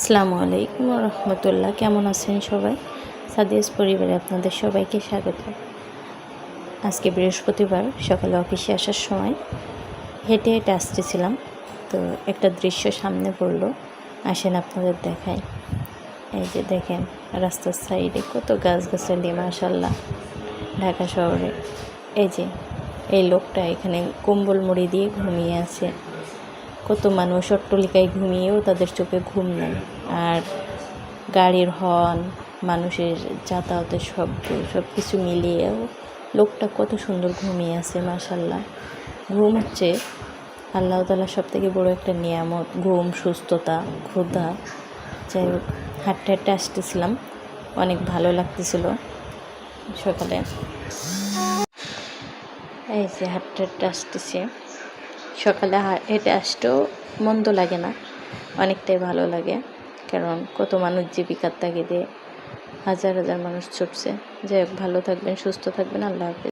আসসালামু আলাইকুম রহমতুল্লাহ। কেমন আছেন সবাই? সাদিয়াস পরিবারে আপনাদের সবাইকে স্বাগত। আজকে বৃহস্পতিবার সকালে অফিসে আসার সময় হেঁটে হেঁটে আসতেছিলাম, তো একটা দৃশ্য সামনে পড়লো। আসেন আপনাদের দেখাই। এই যে দেখেন, রাস্তার সাইডে কত গাছগাছালি, মাশাআল্লাহ। ঢাকা শহরে এই যে এই লোকটা এখানে কম্বল মুড়ি দিয়ে ঘুমিয়ে আছে। কত মানুষ অট্টালিকায় ঘুমিয়েও তাদের চোখে ঘুম নেই। আর গাড়ির হর্ন, মানুষের যাতায়াতের শব্দ সব কিছু মিলিয়েও লোকটা কত সুন্দর ঘুমিয়ে আছে, মাশাআল্লাহ। ঘুম হচ্ছে আল্লাহ তাআলার সবথেকে বড় একটা নিয়ামত। ঘুম, সুস্থতা, ক্ষুধা। যাই হোক, হাঁটতে হাঁটতে আসতেছিলাম, অনেক ভালো লাগতেছিল সকালে। এই যে হাঁটতে হাঁটতে আসতেছি, সকালে হেঁটে আসতেও মন্দ লাগে না, অনেকটাই ভালো লাগে। কারণ কত মানুষ জীবিকার তাগিদে হাজার হাজার মানুষ ছুটছে। যাই হোক, ভালো থাকবেন, সুস্থ থাকবেন। আল্লাহ হাফেজ।